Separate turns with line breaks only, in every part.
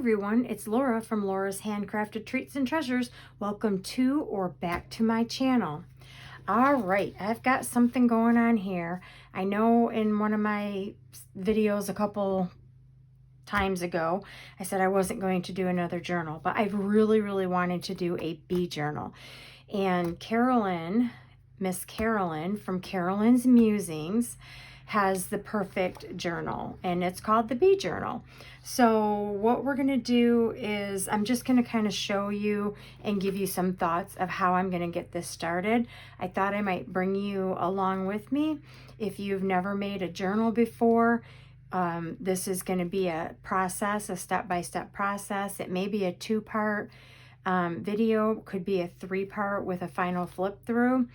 everyone, it's Laura from Laura's Handcrafted Treats and Treasures. Welcome to or back to my channel. All right, I've got something going on here. I know in one of my videos a couple times ago, I said I wasn't going to do another journal, but I really wanted to do a bee journal. And Carolyn, Miss Carolyn from Carolyn's Musings, has the perfect journal, and it's called the Bee Journal. So what we're going to do is I'm just going to kind of show you and give you some thoughts of how I'm going to get this started. I thought I might bring you along with me. If you've never made a journal before, this is going to be a process, a step-by-step process. It may be a two-part video, could be a three-part with a final flip through.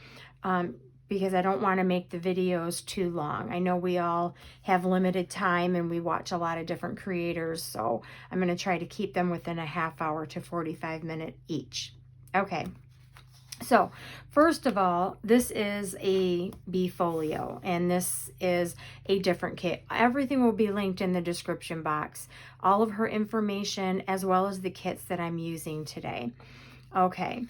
Because I don't want to make the videos too long. I know we all have limited time and we watch a lot of different creators, so I'm going to try to keep them within a half hour to 45-minute each. Okay, so first of all, this is a bee folio, and this is a different kit. Everything will be linked in the description box, all of her information as well as the kits that I'm using today. Okay.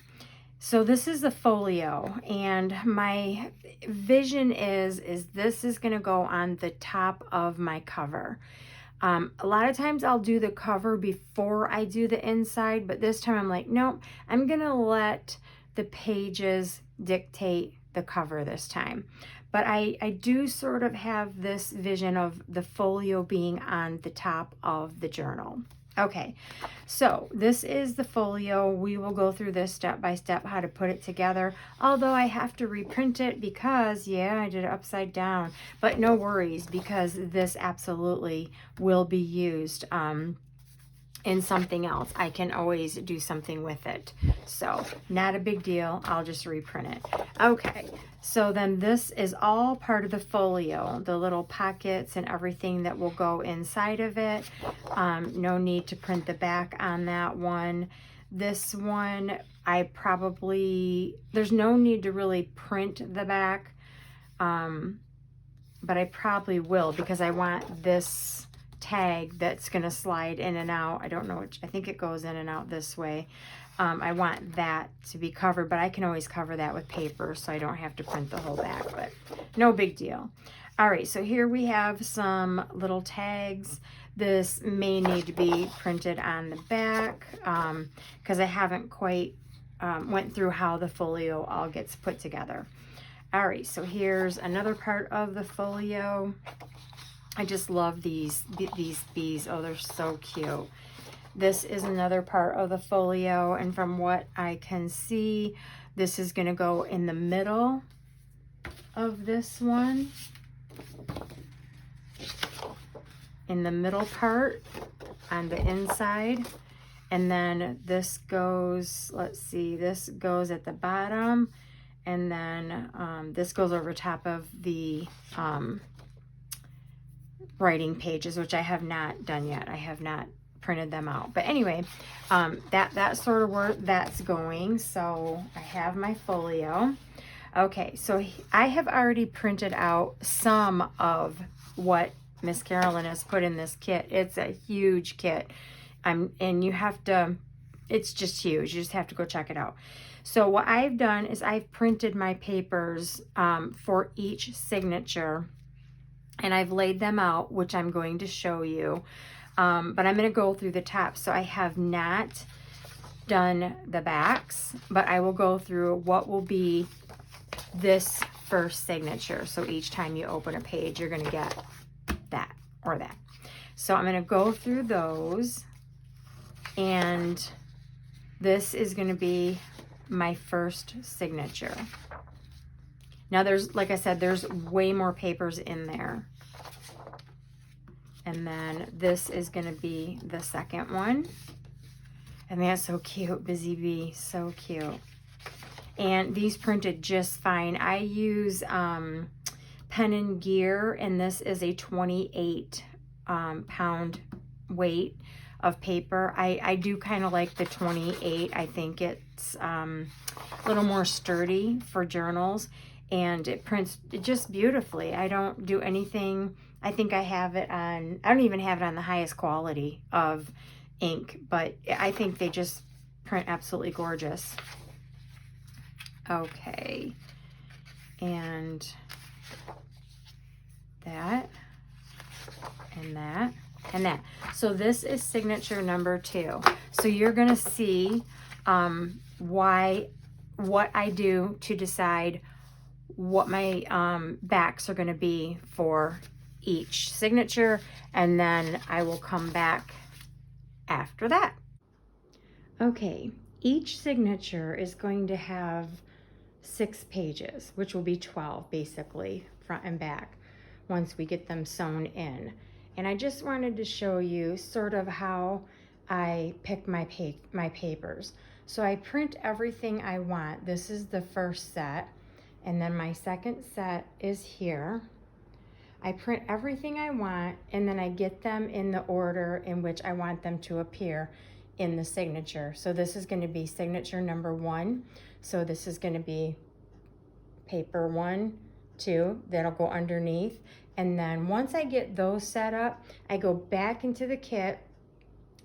So this is a folio, and my vision is this is going to go on the top of my cover. A lot of times I'll do the cover before I do the inside, but this time I'm like, nope, I'm going to let the pages dictate the cover this time. But I do sort of have this vision of the folio being on the top of the journal. Okay, so this is the folio. We will go through this step by step, how to put it together. Although I have to reprint it because, yeah, I did it upside down. But no worries, because this absolutely will be used in something else. I can always do something with it. So not a big deal. I'll just reprint it. Okay, so then this is all part of the folio, the little pockets and everything that will go inside of it. No need to print the back on that one. This one, there's no need to really print the back, but I probably will, because I want this tag that's going to slide in and out. I don't know which, I think it goes in and out this way. I want that to be covered, but I can always cover that with paper so I don't have to print the whole back, but no big deal. All right, so here we have some little tags. This may need to be printed on the back because I haven't quite went through how the folio all gets put together. All right, so here's another part of the folio. I just love these bees. Oh, they're so cute. This is another part of the folio, and from what I can see, this is going to go in the middle of this one. In the middle part on the inside. And then this goes, let's see, this goes at the bottom, and then this goes over top of the writing pages, which I have not done yet. I have not printed them out, but anyway, that sort of where that's going. So I have my folio. Okay, so I have already printed out some of what Miss Carolyn has put in this kit. It's a huge kit, and you have to, it's just huge. You just have to go check it out. So what I've done is I've printed my papers for each signature, and I've laid them out, which I'm going to show you. But I'm going to go through the top. So I have not done the backs, but I will go through what will be this first signature. So each time you open a page, you're going to get that or that. So I'm going to go through those, and this is going to be my first signature. Now there's, like I said, there's way more papers in there. And then this is going to be the second one. And that's so cute, Busy Bee, so cute. And these printed just fine. I use Pen and Gear, and this is a 28 pound weight of paper. I do kind of like the 28. I think it's a little more sturdy for journals, and it prints just beautifully. I don't do anything. I think I have it on, I don't even have it on the highest quality of ink, but I think they just print absolutely gorgeous. Okay, and that, and that, and that. So this is signature number 2. So you're gonna see what I do to decide what my backs are gonna be for each signature, and then I will come back after that. Okay, each signature is going to have 6 pages, which will be 12 basically, front and back, once we get them sewn in. And I just wanted to show you sort of how I pick my papers. So I print everything I want. This is the first set, and then my second set is here. I print everything I want, and then I get them in the order in which I want them to appear in the signature. So this is going to be signature number 1. So this is going to be paper 1, 2, that'll go underneath. And then once I get those set up, I go back into the kit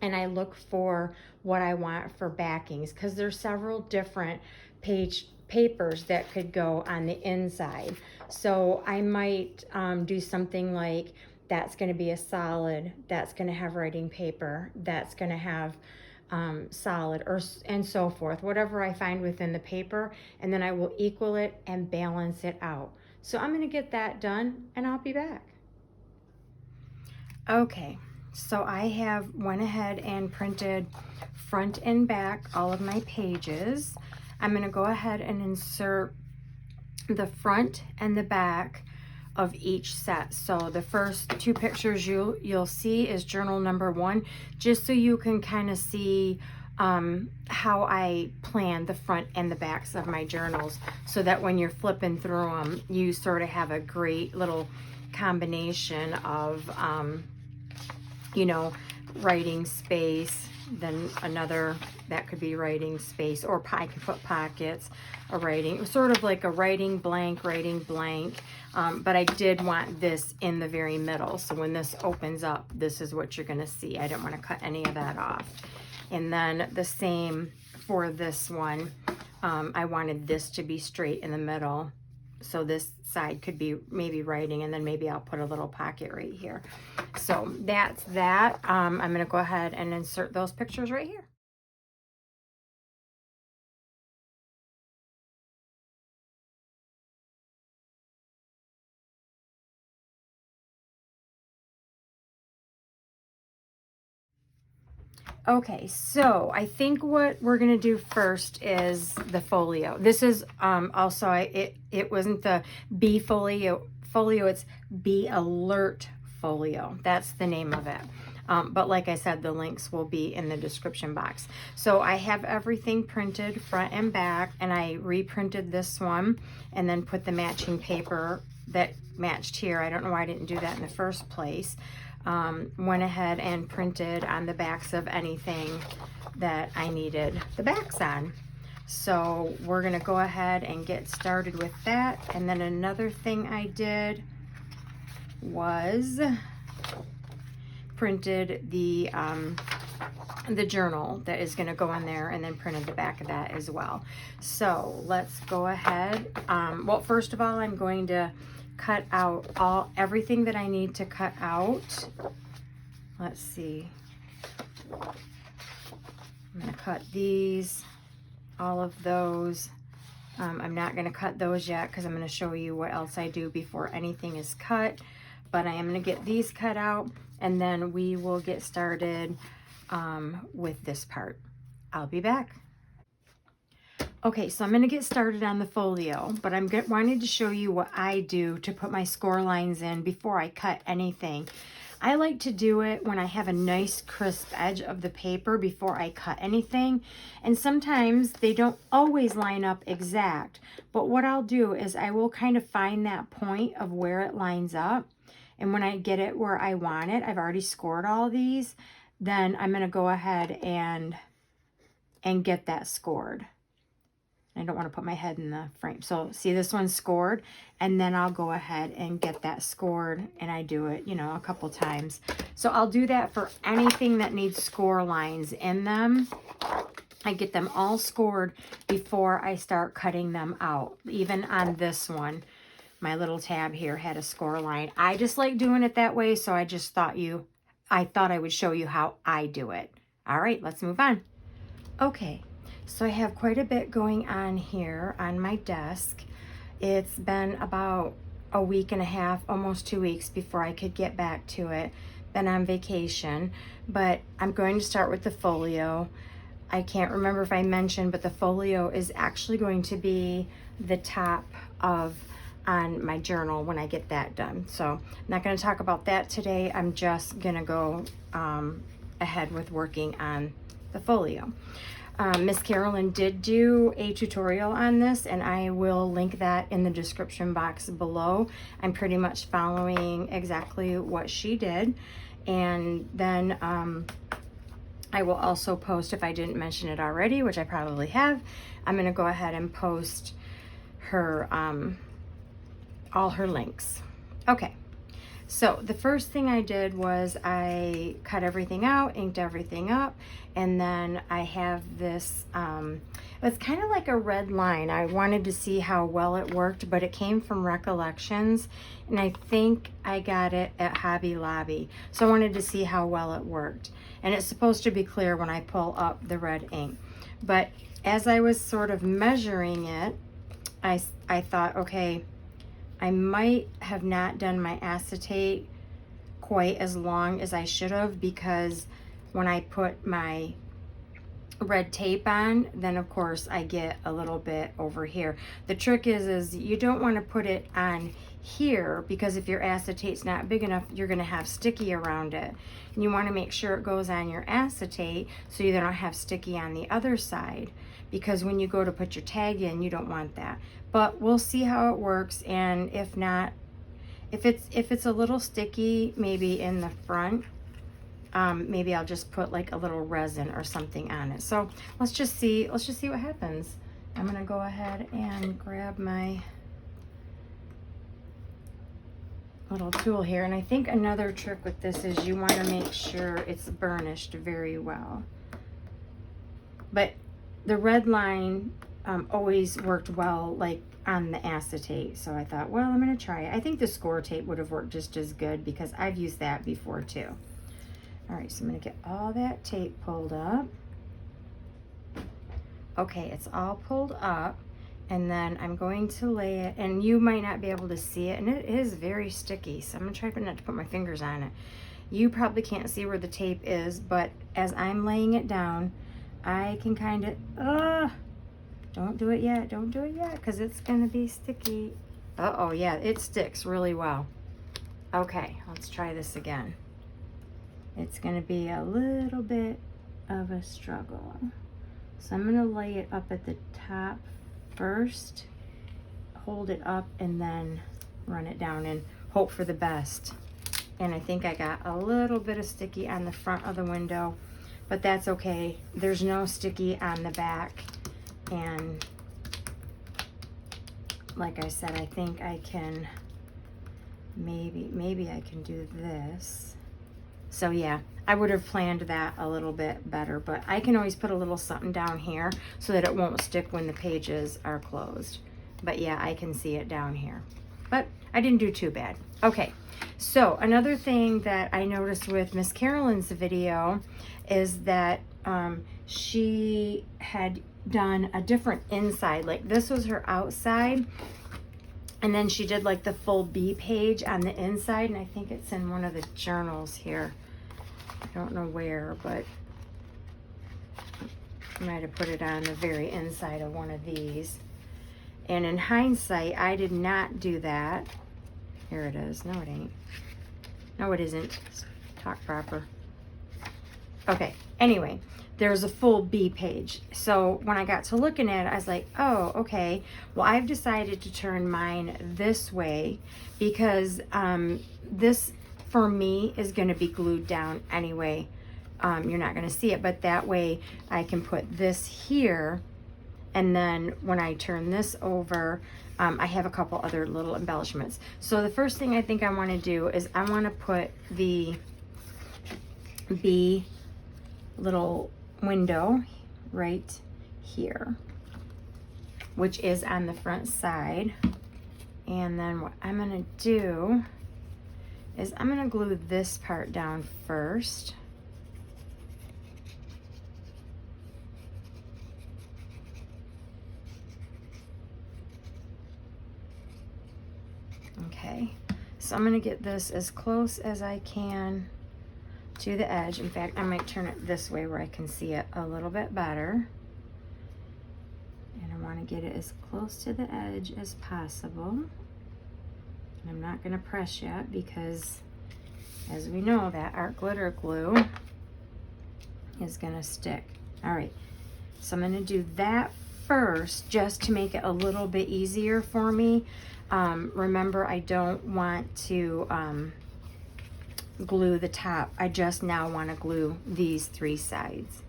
and I look for what I want for backings, because there's several different papers that could go on the inside. So I might do something like, that's going to be a solid, that's going to have writing paper, that's going to have solid, and so forth, whatever I find within the paper, and then I will equal it and balance it out. So I'm going to get that done and I'll be back. Okay, so I have went ahead and printed front and back all of my pages. I'm going to go ahead and insert the front and the back of each set. So the first 2 pictures you'll see is journal number 1, just so you can kind of see how I plan the front and the backs of my journals, so that when you're flipping through them, you sort of have a great little combination of you know, writing space, then another that could be writing space, or I could put pockets, a writing, sort of like a writing blank, but I did want this in the very middle, so when this opens up, this is what you're going to see. I didn't want to cut any of that off. And then the same for this one, I wanted this to be straight in the middle, so this side could be maybe writing, and then maybe I'll put a little pocket right here. So that's that. I'm going to go ahead and insert those pictures right here. Okay, so I think what we're gonna do first is the folio. This is also it wasn't the Be Folio, it's Be Alert Folio. That's the name of it. But like I said, the links will be in the description box. So I have everything printed front and back, and I reprinted this one and then put the matching paper that matched here. I don't know why I didn't do that in the first place. Went ahead and printed on the backs of anything that I needed the backs on. So we're gonna go ahead and get started with that. And then another thing I did was printed the journal that is gonna go on there, and then printed the back of that as well. So let's go ahead. Well, first of all, I'm going to cut out everything that I need to cut out. Let's see. I'm going to cut these, all of those. I'm not going to cut those yet because I'm going to show you what else I do before anything is cut. But I am going to get these cut out, and then we will get started with this part. I'll be back. Okay, so I'm going to get started on the folio, but I'm wanting to show you what I do to put my score lines in before I cut anything. I like to do it when I have a nice crisp edge of the paper before I cut anything, and sometimes they don't always line up exact, but what I'll do is I will kind of find that point of where it lines up, and when I get it where I want it, I've already scored all these, then I'm going to go ahead and get that scored. I don't want to put my head in the frame. So see, this one's scored, and then I'll go ahead and get that scored, and I do it, you know, a couple times. So I'll do that for anything that needs score lines in them. I get them all scored before I start cutting them out. Even on this one, my little tab here had a score line. I just like doing it that way, so I just thought I would show you how I do it. All right, let's move on. Okay, so I have quite a bit going on here on my desk. It's been about a week and a half, almost 2 weeks before I could get back to it. Been on vacation, but I'm going to start with the folio. I can't remember if I mentioned, but the folio is actually going to be the top of on my journal when I get that done. So I'm not going to talk about that today. I'm just going to go ahead with working on the folio. Miss Carolyn did do a tutorial on this, and I will link that in the description box below. I'm pretty much following exactly what she did. And then I will also post, if I didn't mention it already, which I probably have, I'm going to go ahead and post her all her links. Okay, so the first thing I did was I cut everything out, inked everything up, and then I have this, it's kind of like a red line. I wanted to see how well it worked, but it came from Recollections, and I think I got it at Hobby Lobby. So I wanted to see how well it worked. And it's supposed to be clear when I pull up the red ink. But as I was sort of measuring it, I thought, okay, I might have not done my acetate quite as long as I should have, because when I put my red tape on, then of course I get a little bit over here. The trick is you don't want to put it on here, because if your acetate's not big enough, you're going to have sticky around it. And you want to make sure it goes on your acetate so you don't have sticky on the other side, because when you go to put your tag in, you don't want that. But we'll see how it works, and if not, if it's a little sticky maybe in the front, maybe I'll just put like a little resin or something on it. So let's just see what happens. I'm gonna go ahead and grab my little tool here, and I think another trick with this is you want to make sure it's burnished very well. But the red line always worked well, like on the acetate, so I thought, well, I'm gonna try it. I think the score tape would have worked just as good, because I've used that before too. All right, so I'm gonna get all that tape pulled up. Okay, it's all pulled up, and then I'm going to lay it, and you might not be able to see it, and it is very sticky, so I'm gonna try not to put my fingers on it. You probably can't see where the tape is, but as I'm laying it down, I can kind of, don't do it yet, because it's gonna be sticky. Uh-oh, yeah, it sticks really well. Okay, let's try this again. It's gonna be a little bit of a struggle. So I'm gonna lay it up at the top first, hold it up, and then run it down and hope for the best. And I think I got a little bit of sticky on the front of the window, but that's okay. There's no sticky on the back. And like I said, I think I can, maybe I can do this. So yeah, I would have planned that a little bit better, but I can always put a little something down here so that it won't stick when the pages are closed. But yeah, I can see it down here. But I didn't do too bad. Okay, so another thing that I noticed with Miss Carolyn's video is that she had done a different inside. Like this was her outside, and then she did like the full B page on the inside, and I think it's in one of the journals here. I don't know where, but I might have put it on the very inside of one of these. And in hindsight, I did not do that. Here it is. No, it ain't. No, it isn't. Talk proper. Okay, anyway, there's a full B page. So when I got to looking at it, I was like, oh, okay. Well, I've decided to turn mine this way because this, for me, is going to be glued down anyway. You're not going to see it, but that way I can put this here And then when I turn this over, I have a couple other little embellishments. So the first thing I think I want to do is I want to put the bee little window right here, which is on the front side. And then what I'm going to do is I'm going to glue this part down first. Okay, so I'm going to get this as close as I can to the edge. In fact, I might turn it this way where I can see it a little bit better. And I want to get it as close to the edge as possible. And I'm not going to press yet because, as we know, that art glitter glue is going to stick. All right, so I'm going to do that first just to make it a little bit easier for me. Remember, I don't want to glue the top. I just now want to glue these 3 sides.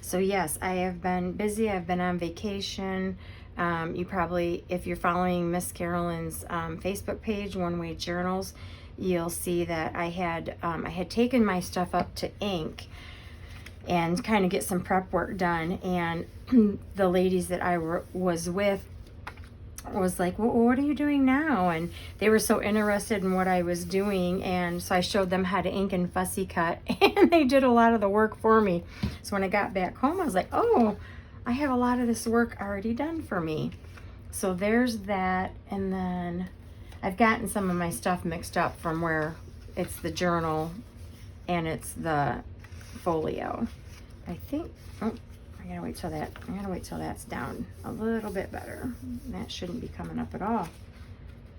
So yes, I have been busy. I've been on vacation. You probably, if you're following Miss Carolyn's Facebook page, One Way Journals, you'll see that I had taken my stuff up to ink and kind of get some prep work done. And the ladies that I was with was like, well, what are you doing now? And they were so interested in what I was doing. And so I showed them how to ink and fussy cut, and they did a lot of the work for me. So when I got back home, I was like, oh, I have a lot of this work already done for me. So there's that. And then I've gotten some of my stuff mixed up from where it's the journal and it's the folio. I think, oh, I gotta wait till that's down a little bit better. That shouldn't be coming up at all.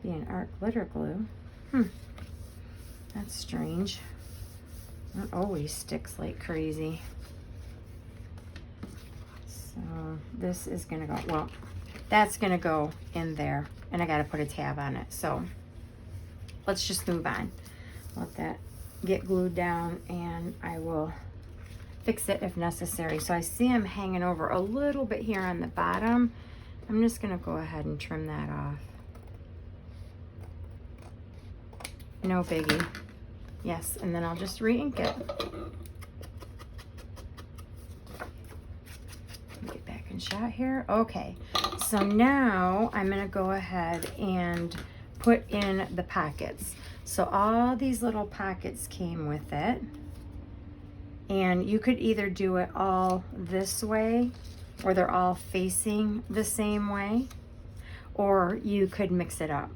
Being art glitter glue. That's strange. That always sticks like crazy. So this is gonna go, well, that's gonna go in there, and I gotta put a tab on it. So let's just move on. Let that get glued down, and I will fix it if necessary. So I see I'm hanging over a little bit here on the bottom. I'm just gonna go ahead and trim that off. No biggie. Yes, and then I'll just re-ink it. Get back in shot here. Okay, so now I'm gonna go ahead and put in the pockets. So all these little pockets came with it. And you could either do it all this way, or they're all facing the same way, or you could mix it up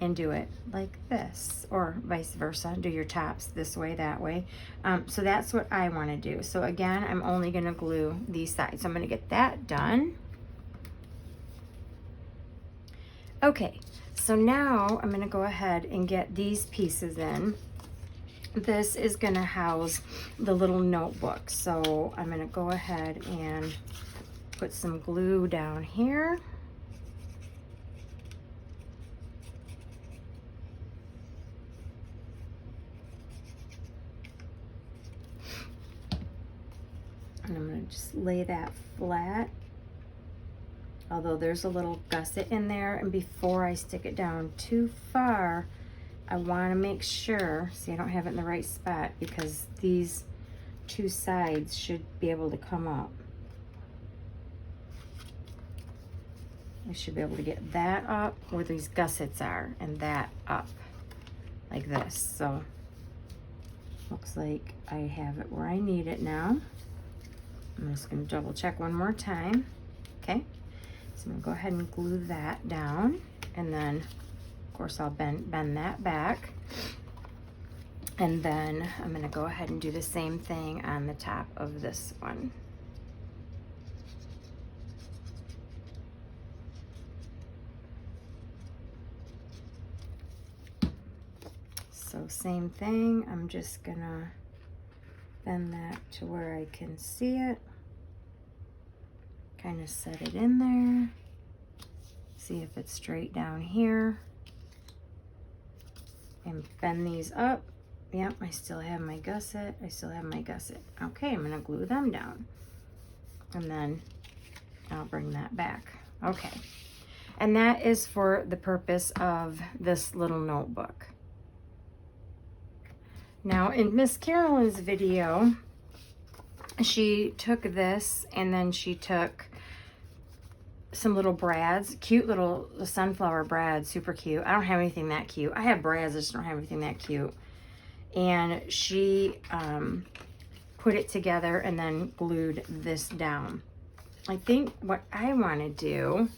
and do it like this, or vice versa. Do your tops this way, that way. So that's what I want to do. So again, I'm only going to glue these sides. So I'm going to get that done. Okay, so now I'm going to go ahead and get these pieces in. This is going to house the little notebook. So I'm going to go ahead and put some glue down here. And I'm going to just lay that flat. Although there's a little gusset in there, and before I stick it down too far, I want to make sure, see, I don't have it in the right spot because these 2 sides should be able to come up. I should be able to get that up where these gussets are, and that up like this. So looks like I have it where I need it now. I'm just going to double check one more time. Okay, so I'm going to go ahead and glue that down, and then of course I'll bend that back, and then I'm going to go ahead and do the same thing on the top of this one. So same thing, I'm just gonna bend that to where I can see it, kind of set it in there, see if it's straight down here, and bend these up Yep, I still have my gusset. I still have my gusset. Okay, I'm gonna glue them down. And then I'll bring that back. Okay. And that is for the purpose of this little notebook. Now in Miss Carolyn's video, she took this and then she took some little brads, cute little sunflower brads, super cute. I don't have anything that cute. I have brads, I just don't have anything that cute. And she put it together and then glued this down. I think what I want to do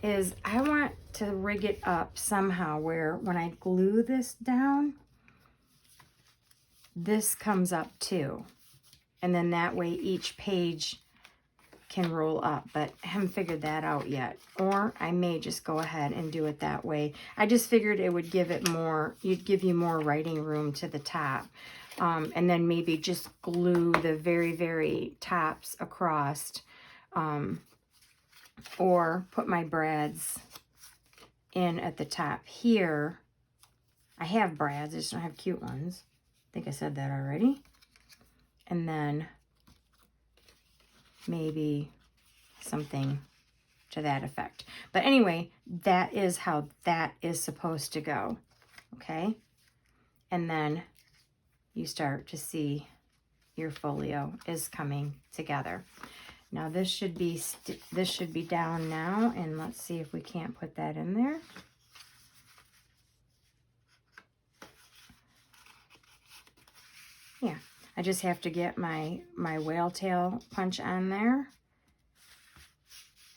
is I want to rig it up somehow where when I glue this down, this comes up too. And then that way each page can roll up, but I haven't figured that out yet. Or I may just go ahead and do it that way. I just figured it would give it more, you'd give you more writing room to the top. And then maybe just glue the very, very tops across. Or put my brads in at the top here. I have brads, I just don't have cute ones. I think I said that already. And then maybe something to that effect. But anyway, that is how that is supposed to go. Okay? And then you start to see your folio is coming together. Now this should be down now, and let's see if we can't put that in there. Yeah, I just have to get my whale tail punch on there,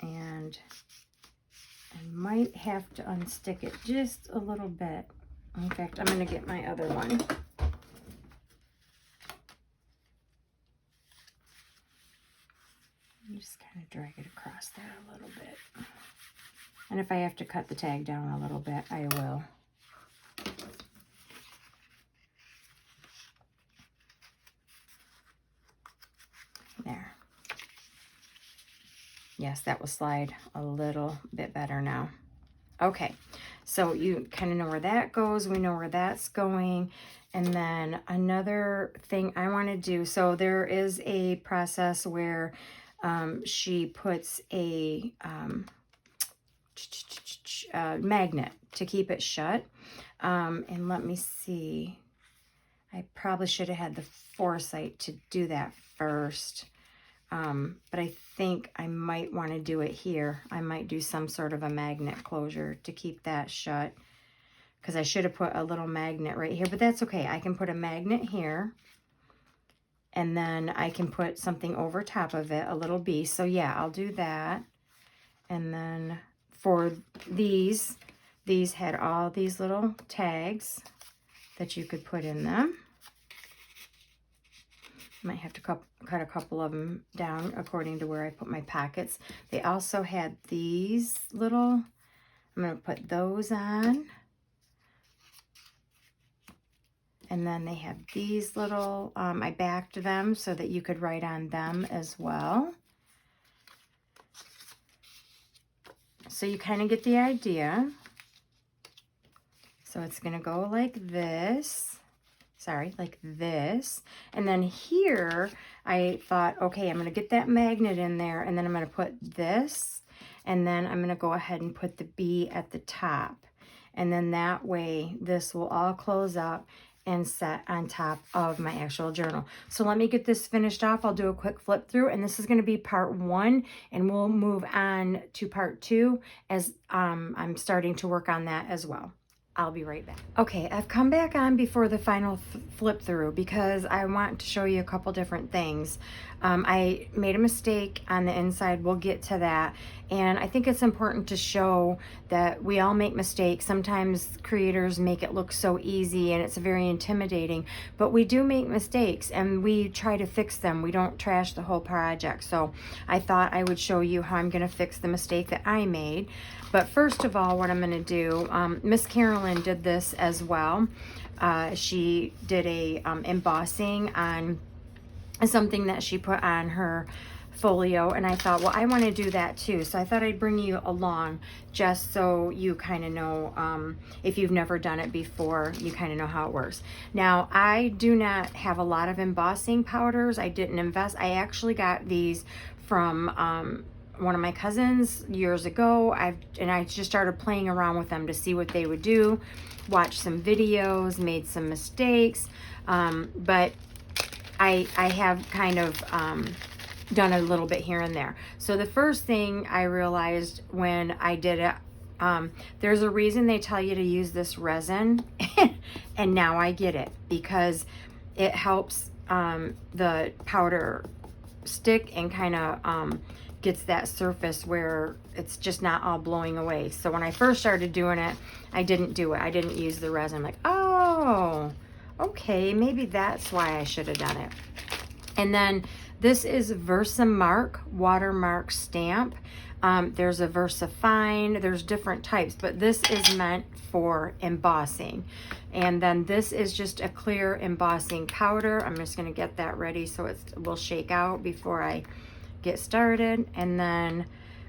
and I might have to unstick it just a little bit. In fact, I'm going to get my other one. Just kind of drag it across there a little bit. And if I have to cut the tag down a little bit, I will. There. Yes, that will slide a little bit better now. Okay, so you kind of know where that goes. We know where that's going. And then another thing I want to do, so there is a process where she puts a magnet to keep it shut. And let me see. I probably should have had the foresight to do that first. But I think I might want to do it here. I might do some sort of a magnet closure to keep that shut. Because I should have put a little magnet right here. But that's okay. I can put a magnet here. And then I can put something over top of it, a little bee. So yeah, I'll do that. And then for these had all these little tags that you could put in them. Might have to cut a couple of them down according to where I put my pockets. They also had these little, I'm going to put those on. And then they have these little, I backed them so that you could write on them as well. So you kind of get the idea. So it's going to go like this. Sorry, like this. And then here, I thought, okay, I'm going to get that magnet in there, and then I'm going to put this, and then I'm going to go ahead and put the bee at the top. And then that way, this will all close up and set on top of my actual journal. So let me get this finished off. I'll do a quick flip through, and this is going to be part 1, and we'll move on to part 2 as I'm starting to work on that as well. I'll be right back. Okay, I've come back on before the final flip through because I want to show you a couple different things. I made a mistake on the inside. We'll get to that. And I think it's important to show that we all make mistakes. Sometimes creators make it look so easy and it's very intimidating, but we do make mistakes and we try to fix them. We don't trash the whole project. So I thought I would show you how I'm going to fix the mistake that I made. But first of all, what I'm going to do, Miss Carolyn did this as well. She did a embossing on something that she put on her Folio, and I thought, well, I want to do that too. So I thought I'd bring you along just so you kind of know, if you've never done it before, you kind of know how it works. Now, I do not have a lot of embossing powders. I didn't invest. I actually got these from one of my cousins years ago. I just started playing around with them to see what they would do, watched some videos, made some mistakes, but I have kind of done a little bit here and there. So the first thing I realized when I did it, there's a reason they tell you to use this resin, and now I get it, because it helps the powder stick and kind of gets that surface where it's just not all blowing away. So when I first started doing it, I didn't do it. I didn't use the resin. I'm like, oh, okay, maybe that's why I should have done it. And then this is Versamark watermark stamp. There's a Versafine, there's different types, but this is meant for embossing. And then this is just a clear embossing powder. I'm just gonna get that ready so it will shake out before I get started. And then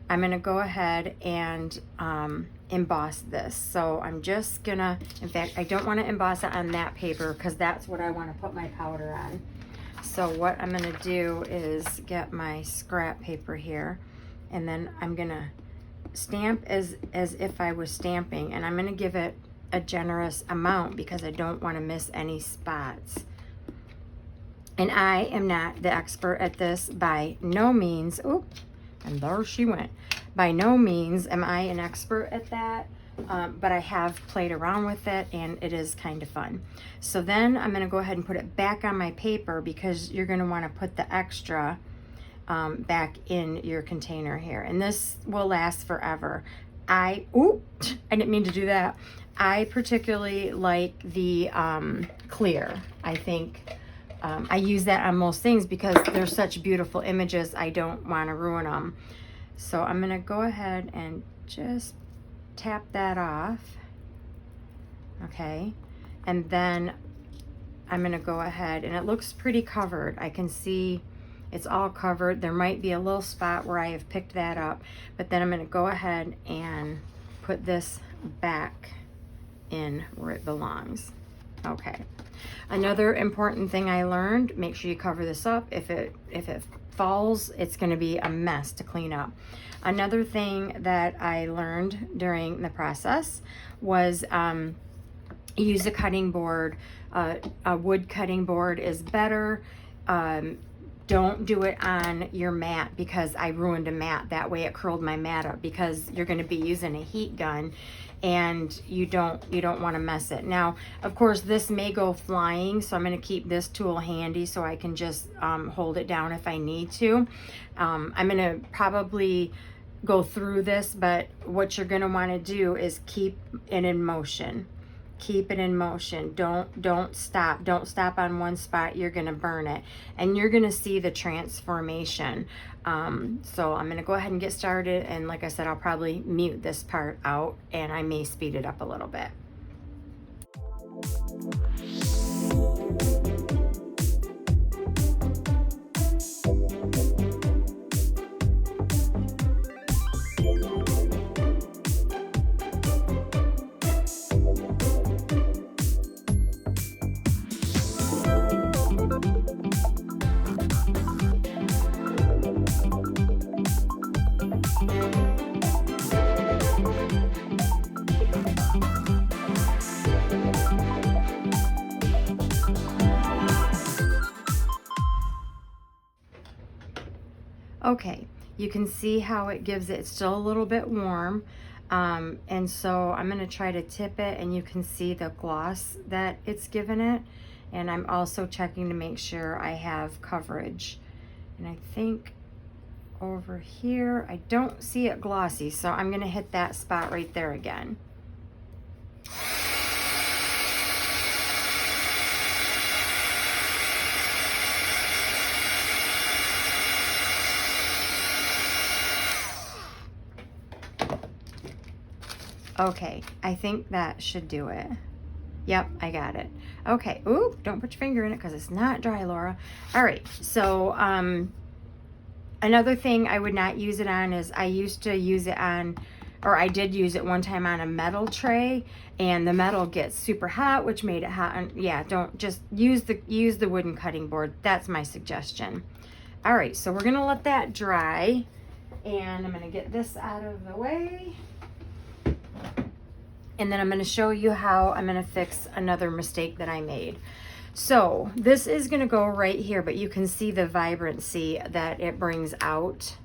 I'm gonna go ahead and emboss this. So I'm just gonna, in fact, I don't wanna emboss it on that paper because that's what I wanna put my powder on. So what I'm gonna do is get my scrap paper here, and then I'm gonna stamp as if I was stamping, and I'm gonna give it a generous amount because I don't wanna miss any spots. And I am not the expert at this by no means. Oop, and there she went. By no means am I an expert at that, but I have played around with it, and it is kind of fun. So then I'm gonna go ahead and put it back on my paper, because you're gonna wanna put the extra back in your container here. And this will last forever. I didn't mean to do that. I particularly like the clear. I think I use that on most things because they're such beautiful images. I don't want to ruin them. So I'm going to go ahead and just tap that off. Okay. And then I'm going to go ahead, and it looks pretty covered. I can see it's all covered. There might be a little spot where I have picked that up, but then I'm going to go ahead and put this back in where it belongs. Okay. Another important thing I learned, make sure you cover this up. If it falls, it's going to be a mess to clean up. Another thing that I learned during the process was use a cutting board. A wood cutting board is better. Don't do it on your mat, because I ruined a mat that way. It curled my mat up, because you're going to be using a heat gun, and you don't want to mess it. Now, of course, this may go flying, so I'm going to keep this tool handy so I can just hold it down if I need to. I'm going to probably go through this, but what you're going to want to do is keep it in motion. Keep it in motion. Don't stop. Don't stop on one spot. You're going to burn it, and you're going to see the transformation. So I'm going to go ahead and get started, and like I said, I'll probably mute this part out, and I may speed it up a little bit. Okay, you can see how it gives it, it's still a little bit warm, and so I'm going to try to tip it, and you can see the gloss that it's given it, and I'm also checking to make sure I have coverage. And I think over here I don't see it glossy, so I'm going to hit that spot right there again. Okay, I think that should do it. Yep, I got it. Okay, ooh, don't put your finger in it because it's not dry, Laura. All right, so Another thing I would not use it on is I used to use it on, or I did use it one time on a metal tray, and the metal gets super hot, which made it hot. And yeah, don't just use the wooden cutting board. That's my suggestion. All right, so we're gonna let that dry, and I'm gonna get this out of the way. And then I'm gonna show you how I'm gonna fix another mistake that I made. So this is gonna go right here, but you can see the vibrancy that it brings out.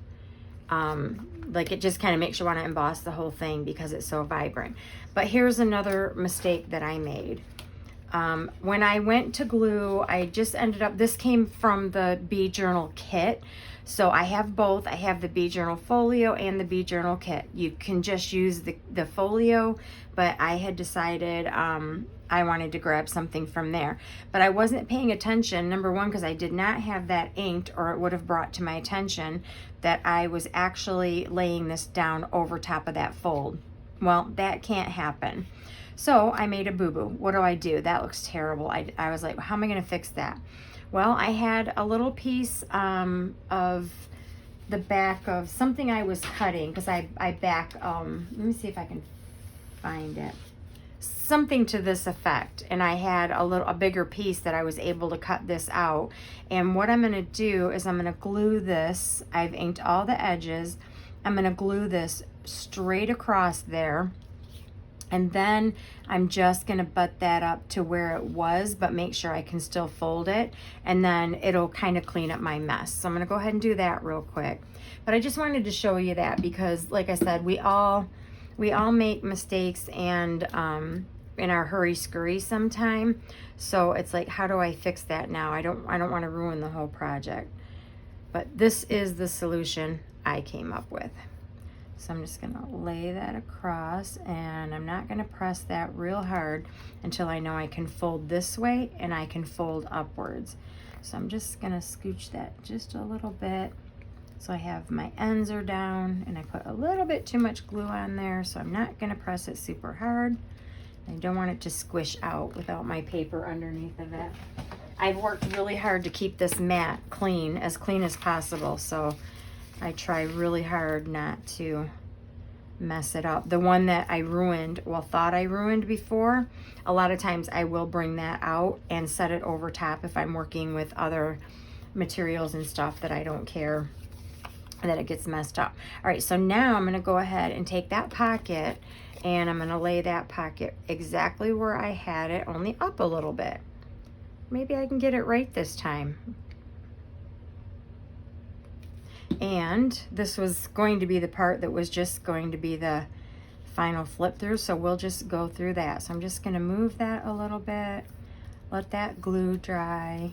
Like it just kind of makes you want to emboss the whole thing because it's so vibrant. But here's another mistake that I made. When I went to glue, I just ended up, this came from the Bee Journal kit. So I have both. I have the Bee Journal Folio and the Bee Journal kit. You can just use the Folio, but I had decided I wanted to grab something from there. But I wasn't paying attention, number one, because I did not have that inked, or it would have brought to my attention that I was actually laying this down over top of that fold. Well, that can't happen. So I made a boo-boo. What do? That looks terrible. I was like, how am I going to fix that? Well, I had a little piece of the back of something I was cutting, because I back, let me see if I can find it. Something to this effect, and I had a bigger piece that I was able to cut this out. And what I'm going to do is I'm going to glue this. I've inked all the edges. I'm going to glue this straight across there, and then I'm just going to butt that up to where it was, but make sure I can still fold it, and then it'll kind of clean up my mess. So I'm going to go ahead and do that real quick. But I just wanted to show you that because, like I said, we all make mistakes, and in our hurry scurry sometime. So it's like, how do I fix that now? I don't want to ruin the whole project. But this is the solution I came up with. So I'm just gonna lay that across, and I'm not gonna press that real hard until I know I can fold this way and I can fold upwards. So I'm just gonna scooch that just a little bit. So I have my ends are down, and I put a little bit too much glue on there, so I'm not gonna press it super hard. I don't want it to squish out without my paper underneath of it. I've worked really hard to keep this mat clean as possible, so I try really hard not to mess it up. The one that I ruined, thought I ruined before, a lot of times I will bring that out and set it over top if I'm working with other materials and stuff that I don't care that it gets messed up. All right, so now I'm gonna go ahead and take that pocket, and I'm gonna lay that pocket exactly where I had it, only up a little bit. Maybe I can get it right this time. And this was going to be the part that was just going to be the final flip through, so we'll just go through that. So I'm just gonna move that a little bit, let that glue dry,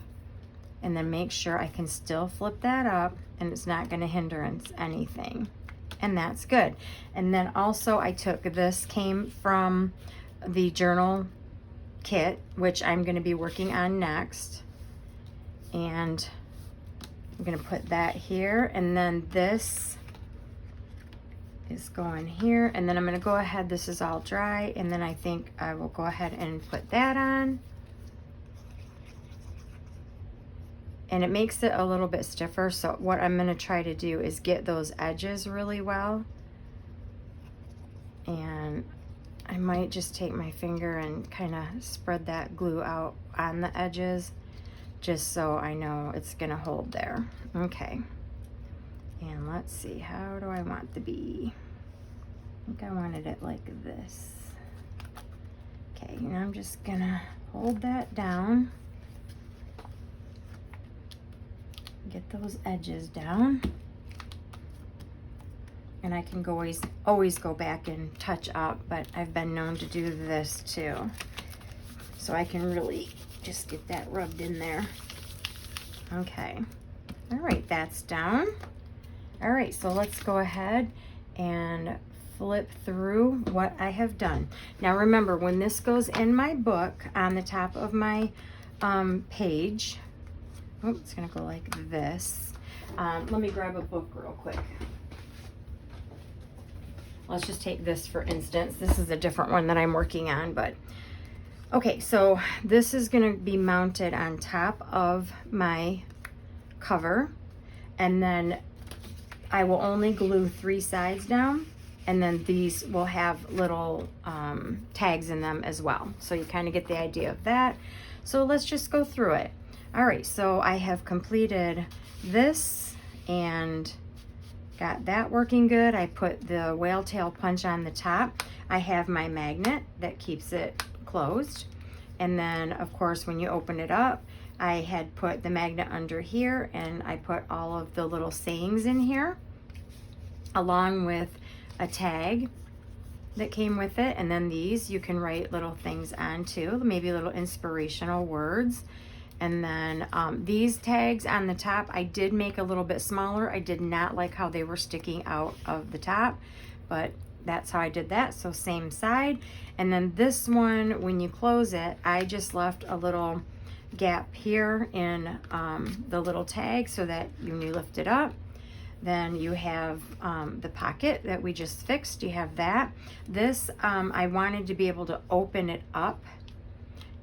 and then make sure I can still flip that up and it's not gonna hindrance anything. And that's good. And then also I took, this came from the journal kit, which I'm gonna be working on next. And I'm gonna put that here, and then this is going here, and then I'm gonna go ahead, this is all dry, and then I think I will go ahead and put that on. And it makes it a little bit stiffer, so what I'm gonna try to do is get those edges really well. And I might just take my finger and kind of spread that glue out on the edges, just so I know it's gonna hold there. Okay, and let's see, how do I want the bee? I think I wanted it like this. Okay, now I'm just gonna hold that down, get those edges down, and I can always go back and touch up, but I've been known to do this too, so I can really just get that rubbed in there. Okay, all right, that's down. All right, so let's go ahead and flip through what I have done. Now remember, when this goes in my book on the top of my page, oh, it's gonna go like this. Let me grab a book real quick. Let's just take this for instance. This is a different one that I'm working on, but okay, so this is gonna be mounted on top of my cover, and then I will only glue 3 sides down, and then these will have little tags in them as well. So you kind of get the idea of that. So let's just go through it. All right, so I have completed this and got that working good. I put the whale tail punch on the top. I have my magnet that keeps it closed. And then of course, when you open it up, I had put the magnet under here, and I put all of the little sayings in here, along with a tag that came with it. And then these you can write little things on too, maybe little inspirational words. And then these tags on the top, I did make a little bit smaller. I did not like how they were sticking out of the top, but that's how I did that. So same side. And then this one, when you close it, I just left a little gap here in the little tag, so that when you lift it up, then you have the pocket that we just fixed. You have that. This, I wanted to be able to open it up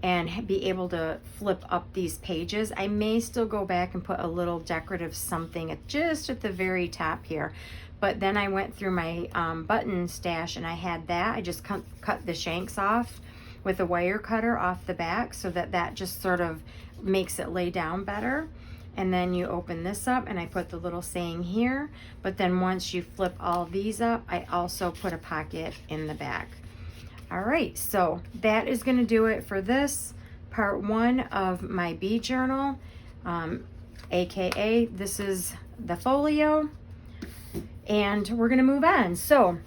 and be able to flip up these pages. I may still go back and put a little decorative something just at the very top here. But then I went through my button stash, and I had that. I just cut the shanks off with a wire cutter off the back, so that that just sort of makes it lay down better. And then you open this up, and I put the little saying here. But then once you flip all these up, I also put a pocket in the back. All right, so that is going to do it for this part 1 of my bead journal, aka this is the folio, and we're going to move on. So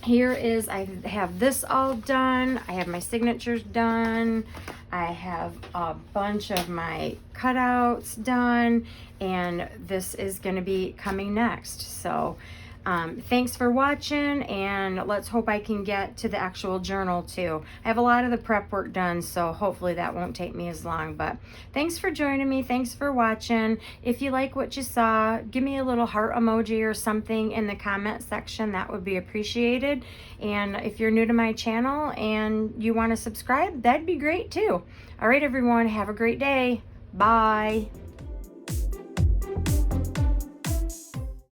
here is, I have this all done. I have my signatures done. I have a bunch of my cutouts done, and this is going to be coming next. So thanks for watching, and let's hope I can get to the actual journal too. I have a lot of the prep work done, so hopefully that won't take me as long. But thanks for joining me. Thanks for watching. If you like what you saw, give me a little heart emoji or something in the comment section. That would be appreciated. And if you're new to my channel and you want to subscribe, that'd be great too. All right, everyone, have a great day. Bye.